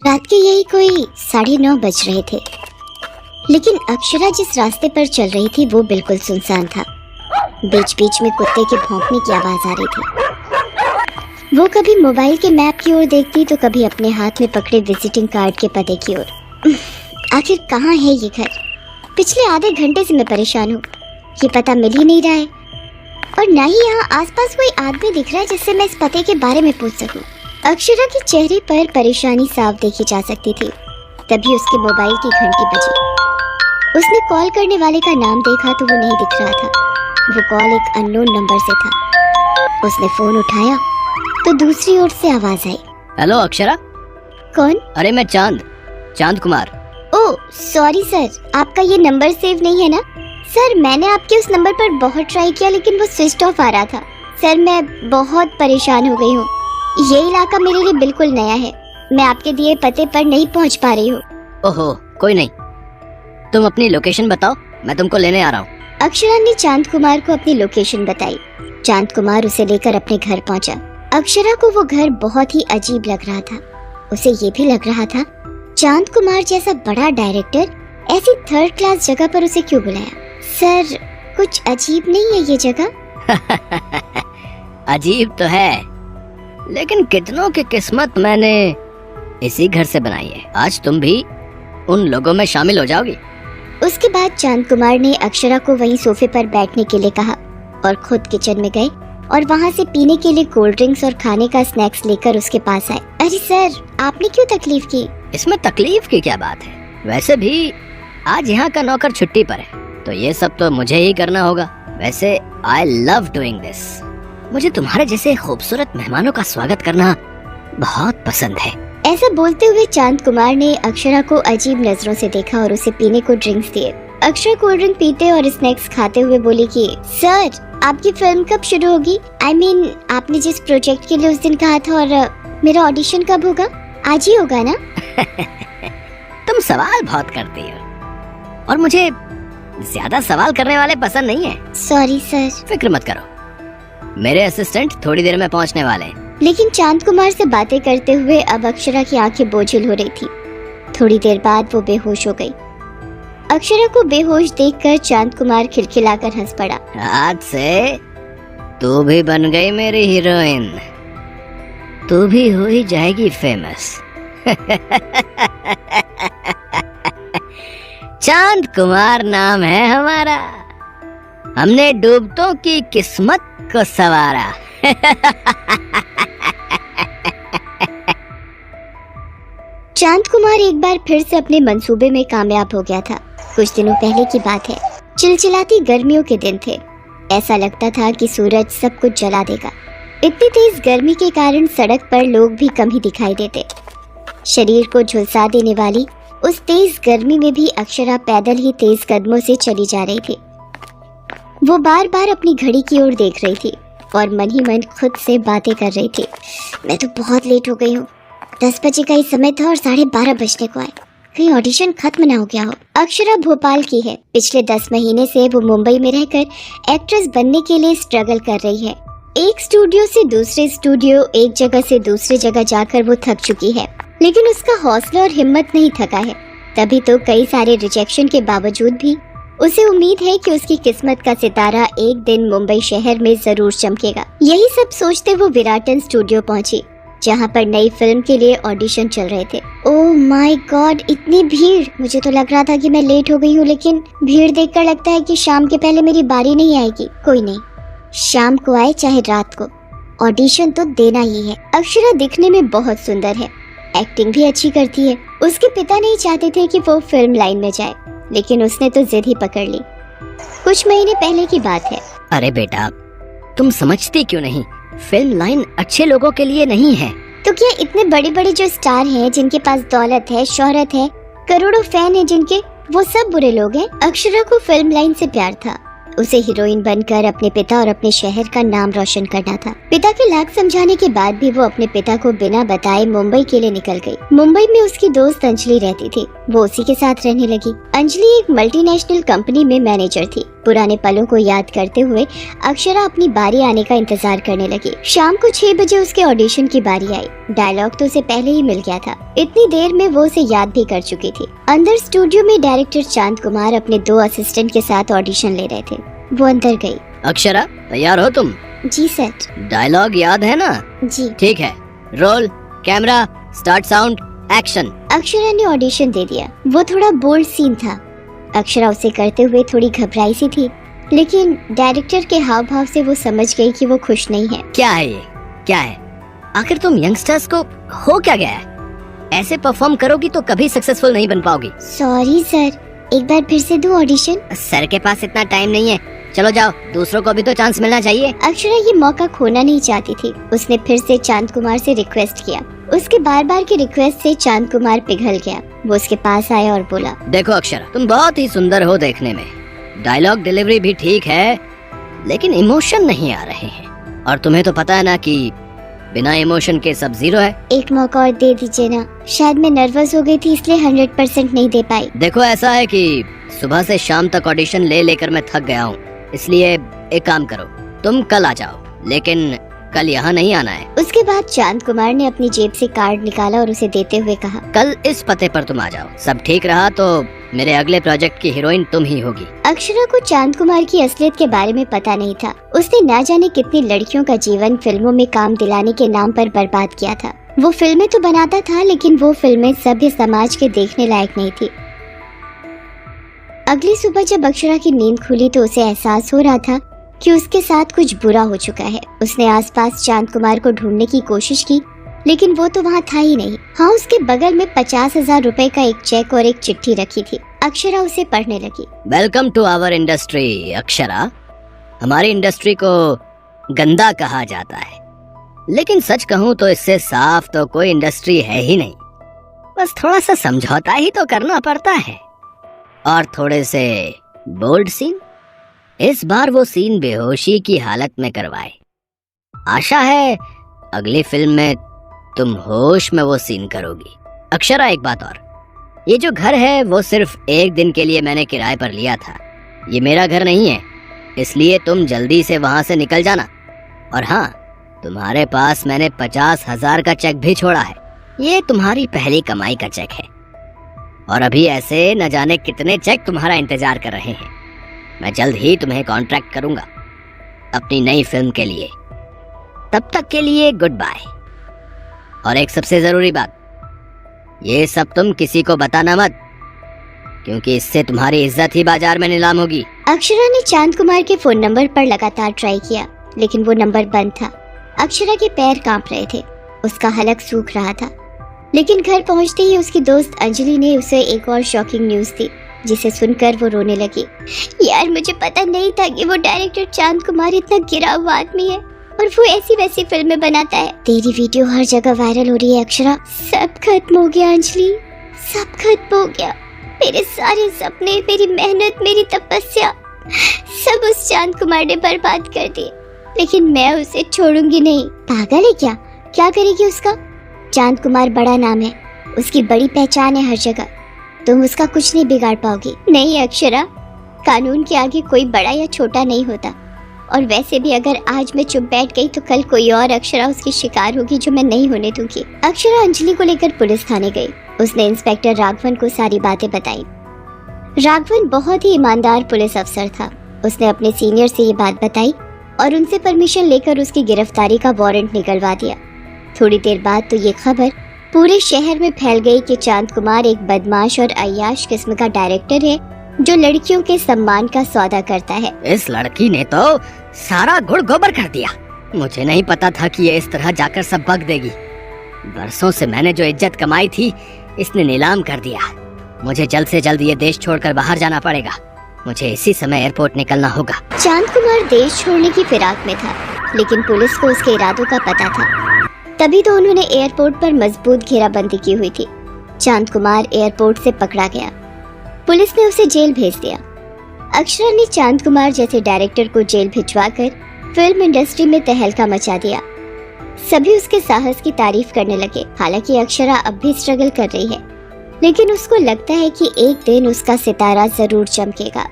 रात के यही कोई 9:30 बज रहे थे, लेकिन अक्षरा जिस रास्ते पर चल रही थी वो बिल्कुल सुनसान था। बीच बीच में कुत्ते के भौंकने की आवाज आ रही थी। वो कभी मोबाइल के मैप की ओर देखती तो कभी अपने हाथ में पकड़े विजिटिंग कार्ड के पते की ओर। आखिर कहाँ है ये घर? पिछले आधे घंटे से मैं परेशान हूँ, ये पता मिल ही नहीं रहा है, और न ही यहाँ आसपास कोई आदमी दिख रहा है जिससे मैं इस पते के बारे में पूछ सकूं। अक्षरा के चेहरे पर परेशानी साफ देखी जा सकती थी। तभी उसके मोबाइल की घंटी बजी। उसने कॉल करने वाले का नाम देखा तो वो नहीं दिख रहा था। वो कॉल एक अननोन नंबर से था। उसने फोन उठाया तो दूसरी ओर से आवाज आई। हेलो अक्षरा। कौन? अरे मैं चांद कुमार। ओह सॉरी सर, आपका ये नंबर सेव नहीं है ना? सर मैंने आपके उस नंबर पर बहुत ट्राई किया लेकिन वो स्विच ऑफ आ रहा था। सर मैं बहुत परेशान हो गई हूँ। ये इलाका मेरे लिए बिल्कुल नया है, मैं आपके दिए पते पर नहीं पहुँच पा रही हूँ। ओहो कोई नहीं, तुम अपनी लोकेशन बताओ, मैं तुमको लेने आ रहा हूँ। अक्षरा ने चांद कुमार को अपनी लोकेशन बताई। चांद कुमार उसे लेकर अपने घर पहुँचा। अक्षरा को वो घर बहुत ही अजीब लग रहा था। उसे ये भी लग रहा था चांद कुमार जैसा बड़ा डायरेक्टर ऐसी थर्ड क्लास जगह पर उसे क्यों बुलाया। सर कुछ अजीब नहीं है ये जगह? अजीब तो है, लेकिन कितनों की किस्मत मैंने इसी घर से बनाई है। आज तुम भी उन लोगों में शामिल हो जाओगी। उसके बाद चांद कुमार ने अक्षरा को वहीं सोफे पर बैठने के लिए कहा और खुद किचन में गए और वहाँ से पीने के लिए कोल्ड ड्रिंक्स और खाने का स्नैक्स लेकर उसके पास आए। अरे सर आपने क्यों तकलीफ की? इसमें तकलीफ की क्या बात है, वैसे भी आज यहाँ का नौकर छुट्टी पर है तो ये सब तो मुझे ही करना होगा। वैसे आई लव डूइंग दिस। मुझे तुम्हारे जैसे खूबसूरत मेहमानों का स्वागत करना बहुत पसंद है। ऐसा बोलते हुए चांद कुमार ने अक्षरा को अजीब नजरों से देखा और उसे पीने को ड्रिंक्स दिए। अक्षरा कोल्ड ड्रिंक पीते और स्नैक्स खाते हुए बोली कि सर आपकी फिल्म कब शुरू होगी? I mean, आपने जिस प्रोजेक्ट के लिए उस दिन कहा था, और मेरा ऑडिशन कब होगा? आज ही होगा ना? तुम सवाल बहुत करती हो और मुझे ज्यादा सवाल करने वाले पसंद नहीं है। Sorry sir. फिक्र मत करो, मेरे असिस्टेंट थोड़ी देर में पहुंचने वाले हैं। लेकिन चांद कुमार से बातें करते हुए अब अक्षरा की आंखें बोझिल हो रही थी। थोड़ी देर बाद वो बेहोश हो गई। अक्षरा को बेहोश देखकर चांद कुमार खिलखिलाकर हंस पड़ा। आज से तू भी बन गई मेरी हीरोइन, तू भी हो ही जाएगी फेमस। चांद कुमार नाम है हमारा, हमने डूबतों की किस्मत को संवारा। चांद कुमार एक बार फिर से अपने मंसूबे में कामयाब हो गया था। कुछ दिनों पहले की बात है। चिलचिलाती गर्मियों के दिन थे। ऐसा लगता था कि सूरज सब कुछ जला देगा। इतनी तेज गर्मी के कारण सड़क पर लोग भी कम ही दिखाई देते। शरीर को झुलसा देने वाली उस तेज गर्मी में भी अक्षरा पैदल ही तेज कदमों से चली जा रही थी। वो बार बार अपनी घड़ी की ओर देख रही थी और मन ही मन खुद से बातें कर रही थी। मैं तो बहुत लेट हो गई हूँ। 10 बजे का ही समय था और 12:30 बजने को आए। कहीं ऑडिशन खत्म ना हो गया हो। अक्षरा भोपाल की है। पिछले 10 महीने से वो मुंबई में रहकर एक्ट्रेस बनने के लिए स्ट्रगल कर रही है। एक स्टूडियो से दूसरे स्टूडियो, एक जगह से दूसरी जगह जाकर वो थक चुकी है, लेकिन उसका हौसला और हिम्मत नहीं थका है। तभी तो कई सारे रिजेक्शन के बावजूद भी उसे उम्मीद है कि उसकी किस्मत का सितारा एक दिन मुंबई शहर में जरूर चमकेगा। यही सब सोचते वो विराटन स्टूडियो पहुंची, जहां पर नई फिल्म के लिए ऑडिशन चल रहे थे। ओह माय गॉड, इतनी भीड़! मुझे तो लग रहा था कि मैं लेट हो गई हूँ, लेकिन भीड़ देखकर लगता है कि शाम के पहले मेरी बारी नहीं आएगी। कोई नहीं, शाम को आए चाहे रात को, ऑडिशन तो देना ही है। अक्षरा दिखने में बहुत सुंदर है, एक्टिंग भी अच्छी करती है। उसके पिता नहीं चाहते थे कि वो फिल्म लाइन में जाए, लेकिन उसने तो जिद ही पकड़ ली। कुछ महीने पहले की बात है। अरे बेटा, तुम समझती क्यों नहीं, फिल्म लाइन अच्छे लोगों के लिए नहीं है। तो क्या इतने बड़े बड़े जो स्टार हैं, जिनके पास दौलत है, शोहरत है, करोड़ों फैन हैं जिनके, वो सब बुरे लोग हैं? अक्षरा को फिल्म लाइन से प्यार था। उसे हीरोइन बनकर अपने पिता और अपने शहर का नाम रोशन करना था। पिता के लाख समझाने के बाद भी वो अपने पिता को बिना बताए मुंबई के लिए निकल गई। मुंबई में उसकी दोस्त अंजलि रहती थी, वो उसी के साथ रहने लगी। अंजलि एक मल्टीनेशनल कंपनी में मैनेजर थी। पुराने पलों को याद करते हुए अक्षरा अपनी बारी आने का इंतजार करने लगी। शाम को 6 बजे उसके ऑडिशन की बारी आई। डायलॉग तो उसे पहले ही मिल गया था। इतनी देर में वो उसे याद भी कर चुकी थी। अंदर स्टूडियो में डायरेक्टर चांद कुमार अपने 2 असिस्टेंट के साथ ऑडिशन ले रहे थे। वो अंदर गई। अक्षरा, तैयार हो तुम? जी सर। डायलॉग याद है ना? जी। ठीक है, roll, camera, start, sound, action. Akshara ने ऑडिशन दे दिया। वो थोड़ा बोल्ड सीन था। अक्षरा उसे करते हुए थोड़ी घबराई सी थी, लेकिन डायरेक्टर के हाव भाव से वो समझ गई कि वो खुश नहीं है। क्या है ये? क्या है? आखिर तुम यंगस्टर्स को हो क्या गया है? ऐसे परफॉर्म करोगी तो कभी सक्सेसफुल नहीं बन पाओगी। सॉरी सर, एक बार फिर से दो ऑडिशन। सर के पास इतना टाइम नहीं है, चलो जाओ, दूसरों को भी तो चांस मिलना चाहिए। अक्षरा ये मौका खोना नहीं चाहती थी। उसने फिर से चांद कुमार से रिक्वेस्ट किया। उसके बार बार की रिक्वेस्ट से चांद कुमार पिघल गया। वो उसके पास आया और बोला, देखो अक्षरा, तुम बहुत ही सुंदर हो देखने में, डायलॉग डिलीवरी भी ठीक है, लेकिन इमोशन नहीं आ रहे हैं। और तुम्हें तो पता है ना कि बिना इमोशन के सब जीरो है। एक मौका और दे दीजिए ना। शायद मैं नर्वस हो गई थी इसलिए 100% नहीं दे पाई। देखो, ऐसा है कि सुबह से शाम तक ऑडिशन ले लेकर मैं थक गया हूँ, इसलिए एक काम करो, तुम कल आ जाओ, लेकिन कल यहाँ नहीं आना है। उसके बाद चांद कुमार ने अपनी जेब से कार्ड निकाला और उसे देते हुए कहा, कल इस पते पर तुम आ जाओ। सब ठीक रहा तो मेरे अगले प्रोजेक्ट की हीरोइन तुम ही होगी। अक्षरा को चांद कुमार की असलियत के बारे में पता नहीं था। उसने ना जाने कितनी लड़कियों का जीवन फिल्मों में काम दिलाने के नाम पर बर्बाद किया था। वो फिल्में तो बनाता था, लेकिन वो फिल्में सभ्य समाज के देखने लायक नहीं थी। अगली सुबह जब अक्षरा की नींद खुली तो उसे एहसास हो रहा था कि उसके साथ कुछ बुरा हो चुका है। उसने आसपास चांद कुमार को ढूंढने की कोशिश की, लेकिन वो तो वहाँ था ही नहीं। हाँ, उसके बगल में 50,000 रुपए का एक चेक और एक चिट्ठी रखी थी। अक्षरा उसे पढ़ने लगी। Welcome to our industry Akshara. हमारी इंडस्ट्री को गंदा कहा जाता है, लेकिन सच कहूँ तो इससे साफ तो कोई इंडस्ट्री है ही नहीं। बस थोड़ा सा समझौता ही तो करना पड़ता है, और थोड़े से बोल्ड सीन। इस बार वो सीन बेहोशी की हालत में करवाए। आशा है अगली फिल्म में तुम होश में वो सीन करोगी। अक्षरा, एक बात और, ये जो घर है वो सिर्फ एक दिन के लिए मैंने किराए पर लिया था। ये मेरा घर नहीं है, इसलिए तुम जल्दी से वहां से निकल जाना। और हाँ, तुम्हारे पास मैंने 50,000 का चेक भी छोड़ा है। ये तुम्हारी पहली कमाई का चेक है, और अभी ऐसे न जाने कितने चेक तुम्हारा इंतजार कर रहे हैं। मैं जल्द ही तुम्हें कॉन्ट्रैक्ट करूंगा अपनी नई फिल्म के लिए। तब तक के लिए गुड बाय। और एक सबसे जरूरी बात, ये सब तुम किसी को बताना मत, क्योंकि इससे तुम्हारी इज्जत ही बाजार में नीलाम होगी। अक्षरा ने चांद कुमार के फोन नंबर पर लगातार ट्राई किया, लेकिन वो नंबर बंद था। अक्षरा के पैर कांप रहे थे, उसका हलक सूख रहा था। लेकिन घर पहुंचते ही उसकी दोस्त अंजलि ने उसे एक और शॉकिंग न्यूज दी, जिसे सुनकर वो रोने लगी। यार, मुझे पता नहीं था कि वो डायरेक्टर चांद कुमार इतना गिरा हुआ आदमी है और वो ऐसी वैसी फिल्में बनाता है। तेरी वीडियो हर जगह वायरल हो रही है अक्षरा। सब खत्म हो गया अंजलि, सब खत्म हो गया। मेरे सारे सपने, मेरी मेहनत, मेरी तपस्या, सब उस चांद कुमार ने बर्बाद कर दिए। लेकिन मैं उसे छोड़ूंगी नहीं। पागल है क्या? क्या करेगी उसका? चांद कुमार बड़ा नाम है, उसकी बड़ी पहचान है हर जगह। तुम उसका कुछ नहीं बिगाड़ पाओगी। नहीं अक्षरा, कानून के आगे कोई बड़ा या छोटा नहीं होता। और वैसे भी अगर आज मैं चुप बैठ गई तो कल कोई और अक्षरा उसकी शिकार होगी, जो मैं नहीं होने दूंगी। अक्षरा अंजलि को लेकर पुलिस थाने गई। उसने इंस्पेक्टर राघवन को सारी बातें बताई। राघवन बहुत ही ईमानदार पुलिस अफसर था। उसने अपने सीनियर से ये बात बताई और उनसे परमिशन लेकर उसकी गिरफ्तारी का वारंट निकलवा दिया। थोड़ी देर बाद तो ये खबर पूरे शहर में फैल गई कि चांद कुमार एक बदमाश और अय्याश किस्म का डायरेक्टर है, जो लड़कियों के सम्मान का सौदा करता है। इस लड़की ने तो सारा गुड़ गोबर कर दिया। मुझे नहीं पता था कि ये इस तरह जाकर सब बक देगी। बरसों से मैंने जो इज्जत कमाई थी, इसने नीलाम कर दिया। मुझे जल्द से जल्द ये देश छोड़कर बाहर जाना पड़ेगा। मुझे इसी समय एयरपोर्ट निकलना होगा। चांद कुमार देश छोड़ने की फिराक में था, लेकिन पुलिस को उसके इरादों का पता था। तभी तो उन्होंने एयरपोर्ट पर मजबूत घेराबंदी की हुई थी। चांद कुमार एयरपोर्ट से पकड़ा गया। पुलिस ने उसे जेल भेज दिया। अक्षरा ने चांद कुमार जैसे डायरेक्टर को जेल भिजवाकर फिल्म इंडस्ट्री में तहलका मचा दिया। सभी उसके साहस की तारीफ करने लगे। हालांकि अक्षरा अब भी स्ट्रगल कर रही है, लेकिन उसको लगता है कि एक दिन उसका सितारा जरूर चमकेगा।